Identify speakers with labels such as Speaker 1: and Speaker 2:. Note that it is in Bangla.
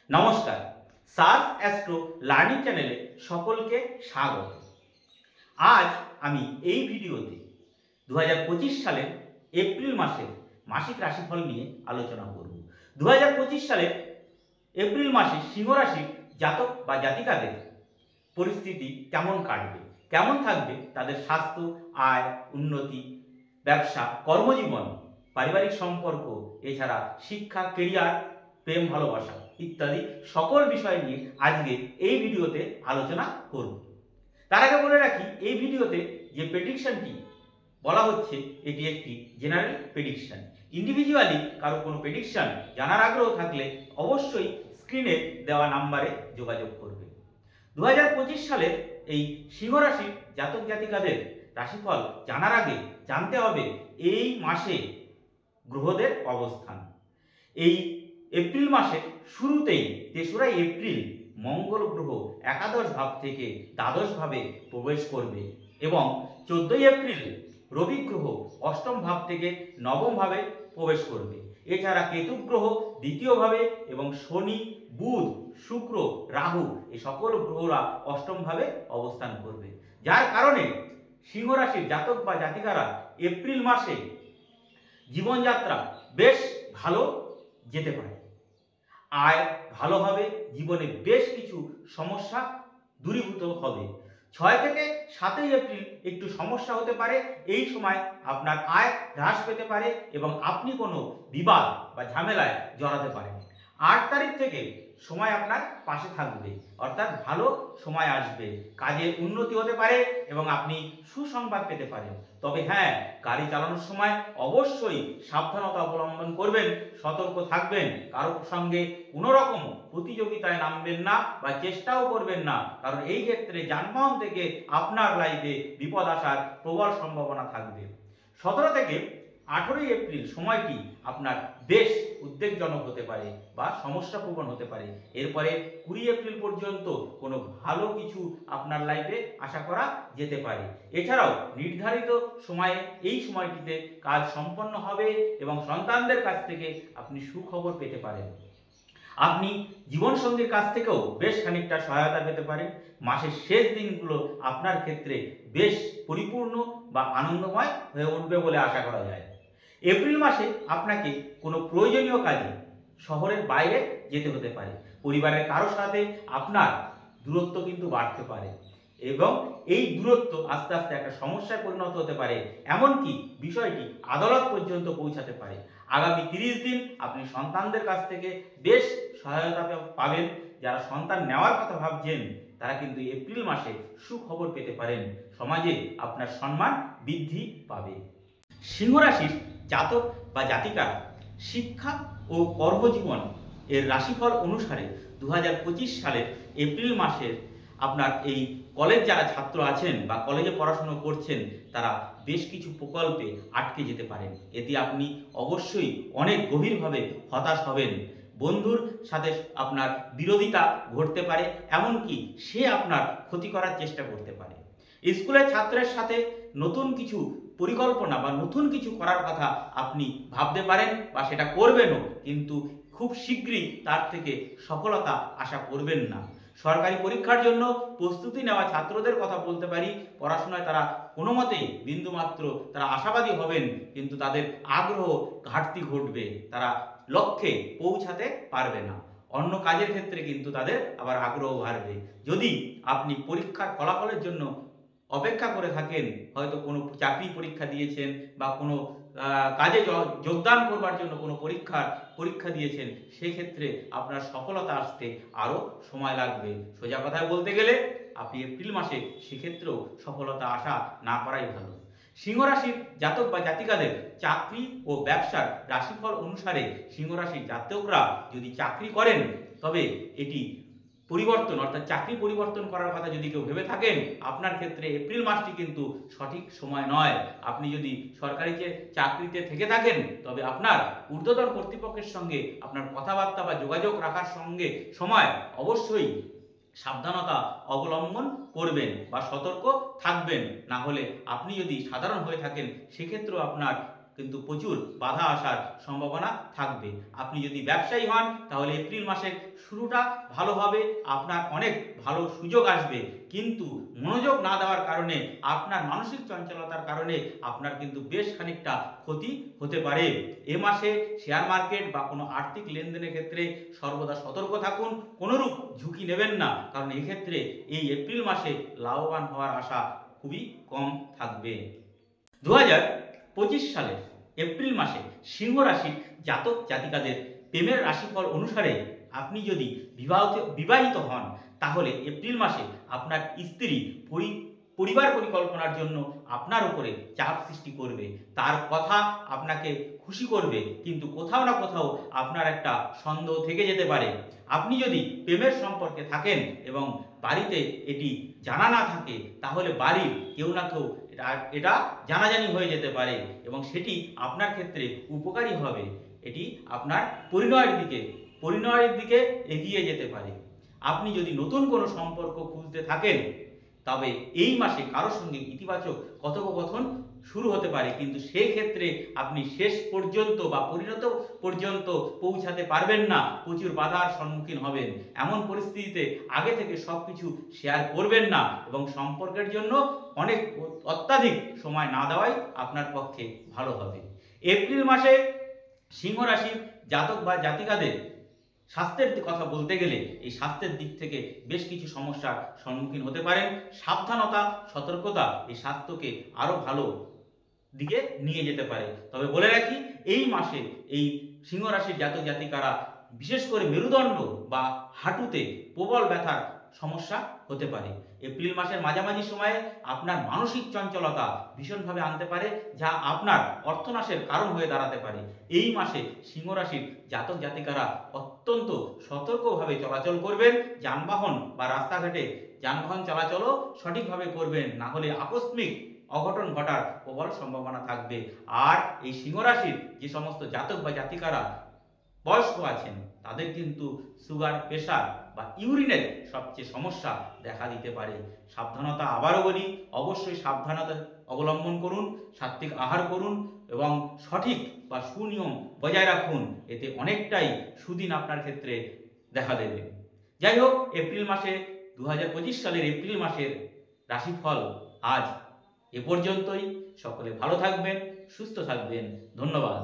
Speaker 1: নমস্কার, সার্চ অ্যাস্ট্রো লার্নিং চ্যানেলে সকলকে স্বাগত। আজ আমি এই ভিডিওতে 2025 সালের এপ্রিল মাসের মাসিক রাশিফল নিয়ে আলোচনা করব। 2025 সালের এপ্রিল মাসে সিংহ রাশির জাতক বা জাতিকাদের পরিস্থিতি কেমন কাটবে, কেমন থাকবে তাদের স্বাস্থ্য, আয়, উন্নতি, ব্যবসা, কর্মজীবন, পারিবারিক সম্পর্ক, এছাড়া শিক্ষা, কেরিয়ার, প্রেম, ভালোবাসা ইত্যাদি সকল বিষয় নিয়ে আজকে এই ভিডিওতে আলোচনা করব। তার আগে বলে রাখি, এই ভিডিওতে যে প্রেডিকশনটি বলা হচ্ছে এটি একটি জেনারেল প্রেডিকশন। ইন্ডিভিজুয়ালি কারো কোনো প্রেডিকশন জানার আগ্রহ থাকলে অবশ্যই স্ক্রিনে দেওয়া নাম্বারে যোগাযোগ করবে। 2025 সালের এই সিংহ রাশির জাতক জাতিকাদের রাশিফল জানার আগে জানতে হবে এই মাসে গ্রহদের অবস্থান। এই এপ্রিল মাসের শুরুতেই 3রা এপ্রিল মঙ্গল গ্রহ একাদশ ভাব থেকে দ্বাদশ ভাবে প্রবেশ করবে এবং 14ই এপ্রিল রবি গ্রহ অষ্টম ভাব থেকে নবম ভাবে প্রবেশ করবে। এছাড়া কেতু গ্রহ দ্বিতীয় ভাবে এবং শনি, বুধ, শুক্র, রাহু এই সকল গ্রহরা অষ্টম ভাবে অবস্থান করবে, যার কারণে সিংহ রাশির জাতক বা জাতিকারা এপ্রিল মাসে জীবনযাত্রা বেশ ভালো যেতে পারে। আয় ভালো হবে, জীবনে বেশ কিছু সমস্যা দূরীভূত হবে। 6 থেকে 7ই এপ্রিল একটু সমস্যা হতে পারে, এই সময় আপনার আয় হ্রাস পেতে পারে এবং আপনি কোনো বিবাদ বা ঝামেলায় জড়াতে পারেন। 8 তারিখ থেকে সময় আপনার পাশে থাকবে, অর্থাৎ ভালো সময় আসবে, কাজের উন্নতি হতে পারে এবং আপনি সুসংবাদ পেতে পারেন। তবে হ্যাঁ, গাড়ি চালানোর সময় অবশ্যই সাবধানতা অবলম্বন করবেন, সতর্ক থাকবেন, কারোর সঙ্গে কোনো রকম প্রতিযোগিতায় নামবেন না বা চেষ্টাও করবেন না, কারণ এই ক্ষেত্রে যানবাহন থেকে আপনার লাইফে বিপদ আসার প্রবল সম্ভাবনা থাকবে। 17 থেকে 18ই এপ্রিল সময়টি আপনার বেশ উদ্বেগজনক হতে পারে বা সমস্যাপ্রবণ হতে পারে। এরপরে 20 এপ্রিল পর্যন্ত কোনো ভালো কিছু আপনার লাইফে আশা করা যেতে পারে। এছাড়াও নির্ধারিত সময়ে এই সময়টিতে কাজ সম্পন্ন হবে এবং সন্তানদের কাছ থেকে আপনি সুখবর পেতে পারেন। আপনি জীবনসঙ্গীর কাছ থেকেও বেশ খানিকটা সহায়তা পেতে পারেন। মাসের শেষ দিনগুলো আপনার ক্ষেত্রে বেশ পরিপূর্ণ বা আনন্দময় হয়ে উঠবে বলে আশা করা যায়। এপ্রিল মাসে আপনাকে কোনো প্রয়োজনীয় কাজে শহরের বাইরে যেতে হতে পারে। পরিবারের কারোর সাথে আপনার দূরত্ব কিন্তু বাড়তে পারে এবং এই দূরত্ব আস্তে আস্তে একটা সমস্যায় পরিণত হতে পারে, এমনকি বিষয়টি আদালত পর্যন্ত পৌঁছাতে পারে। আগামী 30 দিন আপনি সন্তানদের কাছ থেকে বেশ সহায়তা পাবেন। যারা সন্তান নেওয়ার কথা ভাবছেন তারা কিন্তু এপ্রিল মাসে সুখবর পেতে পারেন, সমাজে আপনার সম্মান বৃদ্ধি পাবে। সিংহ রাশির জাতক বা জাতিকা শিক্ষা ও কর্মজীবন এর রাশিফল অনুসারে 2025 সালের এপ্রিল মাসের আপনার এই কলেজ যারা ছাত্র আছেন বা কলেজে পড়াশুনো করছেন তারা বেশ কিছু প্রকল্পে আটকে যেতে পারেন। এতে আপনি অবশ্যই অনেক গভীরভাবে হতাশ হবেন। বন্ধুর সাথে আপনার বিরোধিতা ঘটতে পারে, এমনকি সে আপনার ক্ষতি করার চেষ্টা করতে পারে। স্কুলের ছাত্রের সাথে নতুন কিছু পরিকল্পনা বা নতুন কিছু করার কথা আপনি ভাবতে পারেন বা সেটা করবেনও, কিন্তু খুব শীঘ্রই তার থেকে সফলতা আশা করবেন না। সরকারি পরীক্ষার জন্য প্রস্তুতি নেওয়া ছাত্রদের কথা বলতে পারি, পড়াশোনায় তারা কোনো মতেই বিন্দুমাত্র তারা আশাবাদী হবেন, কিন্তু তাদের আগ্রহ ঘাটতি ঘটবে, তারা লক্ষ্যে পৌঁছাতে পারবে না। অন্য কাজের ক্ষেত্রে কিন্তু তাদের আবার আগ্রহ বাড়বে। যদি আপনি পরীক্ষার ফলাফলের জন্য অপেক্ষা করে থাকেন, হয়তো কোনো চাকরি পরীক্ষা দিয়েছেন বা কোনো কাজে যোগদান করবার জন্য কোনো পরীক্ষা দিয়েছেন, সেক্ষেত্রে আপনার সফলতা আসতে আরও সময় লাগবে। সোজা কথায় বলতে গেলে আপনি এপ্রিল মাসে সেক্ষেত্রেও সফলতা আশা না করাই ভালো। সিংহ রাশির জাতক বা জাতিকাদের চাকরি ও ব্যবসার রাশিফল অনুসারে সিংহ রাশির জাতকরা যদি চাকরি করেন তবে এটি পরিবর্তন, অর্থাৎ চাকরি পরিবর্তন করার কথা যদি কেউ ভেবে থাকেন, আপনার ক্ষেত্রে এপ্রিল মাসটি কিন্তু সঠিক সময় নয়। আপনি যদি সরকারি চাকরিতে থেকে থাকেন তবে আপনার ঊর্ধ্বতন কর্তৃপক্ষের সঙ্গে আপনার কথাবার্তা বা যোগাযোগ রাখার সময় অবশ্যই সাবধানতা অবলম্বন করবেন বা সতর্ক থাকবেন। না হলে আপনি যদি সাধারণ হয়ে থাকেন সেক্ষেত্রেও আপনার কিন্তু প্রচুর বাধা আসার সম্ভাবনা থাকবে। আপনি যদি ব্যবসায়ী হন তাহলে এপ্রিল মাসের শুরুটা ভালো হবে, আপনার অনেক ভালো সুযোগ আসবে, কিন্তু মনোযোগ না দেওয়ার কারণে, আপনার মানসিক চঞ্চলতার কারণে আপনার কিন্তু বেশ খানিকটা ক্ষতি হতে পারে। এ মাসে শেয়ার মার্কেট বা কোনো আর্থিক লেনদেনের ক্ষেত্রে সর্বদা সতর্ক থাকুন, কোনোরূপ ঝুঁকি নেবেন না, কারণ এক্ষেত্রে এই এপ্রিল মাসে লাভবান হওয়ার আশা খুবই কম থাকবে। 2025 সালের এপ্রিল মাসে সিংহ রাশির জাতক জাতিকাদের প্রেমের রাশিফল অনুসারে আপনি যদি বিবাহিত হন তাহলে এপ্রিল মাসে আপনার স্ত্রী পরিবার পরিকল্পনার জন্য আপনার উপরে চাপ সৃষ্টি করবে, তার কথা আপনাকে খুশি করবে, কিন্তু কোথাও না কোথাও আপনার একটা সন্দেহ থেকে যেতে পারে। আপনি যদি প্রেমের সম্পর্কে থাকেন এবং বাড়িতে এটি জানা না থাকে তাহলে বাড়ির কেউ না কেউ এটা জানাজানি হয়ে যেতে পারে এবং সেটি আপনার ক্ষেত্রে উপকারী হবে। এটি আপনার পরিণয়ের দিকে এগিয়ে যেতে পারে। আপনি যদি নতুন কোনো সম্পর্ক খুঁজতে থাকেন তবে এই মাসে কারোর সঙ্গে ইতিবাচক কথোপকথন শুরু হতে পারে, কিন্তু সেই ক্ষেত্রে আপনি শেষ পর্যন্ত বা পরিণত পর্যন্ত পৌঁছাতে পারবেন না, প্রচুর বাধার সম্মুখীন হবেন। এমন পরিস্থিতিতে আগে থেকে সবকিছু শেয়ার করবেন না এবং সম্পর্কের জন্য অনেক অত্যাধিক সময় না দেওয়াই আপনার পক্ষে ভালো হবে। এপ্রিল মাসে সিংহ রাশির জাতক বা জাতিকাদের স্বাস্থ্যের কথা বলতে গেলে এই স্বাস্থ্যের দিক থেকে বেশ কিছু সমস্যার সম্মুখীন হতে পারেন। সাবধানতা, সতর্কতা এই স্বাস্থ্যকে আরও ভালো দিকে নিয়ে যেতে পারে। তবে বলে রাখি, এই মাসে এই সিংহ রাশির জাতক জাতিকারা বিশেষ করে মেরুদণ্ড বা হাঁটুতে প্রবল ব্যথার সমস্যা হতে পারে। এপ্রিল মাসের মাঝামাঝি সময়ে আপনার মানসিক চঞ্চলতা ভীষণভাবে আনতে পারে, যা আপনার অর্থনাশের কারণ হয়ে দাঁড়াতে পারে। এই মাসে সিংহ রাশির জাতক জাতিকারা অত্যন্ত সতর্কভাবে চলাচল করবেন, যানবাহন বা রাস্তাঘাটে যানবাহন চলাচলও সঠিকভাবে করবেন, না হলে আকস্মিক অঘটন ঘটার প্রবল সম্ভাবনা থাকবে। আর এই সিংহ রাশির যে সমস্ত জাতক বা জাতিকারা বয়স্ক আছেন তাদের কিন্তু সুগার, প্রেশার বা ইউরিনের সবচেয়ে সমস্যা দেখা দিতে পারে। সাবধানতা, আবারও বলি, অবশ্যই সাবধানতা অবলম্বন করুন, সাত্ত্বিক আহার করুন এবং সঠিক বা সুনিয়ম বজায় রাখুন, এতে অনেকটাই সুদিন আপনার ক্ষেত্রে দেখা দেবে। যাই হোক, এপ্রিল মাসে 2025 সালের এপ্রিল মাসের রাশিফল আজ এ পর্যন্তই। সকলে ভালো থাকবেন, সুস্থ থাকবেন। ধন্যবাদ।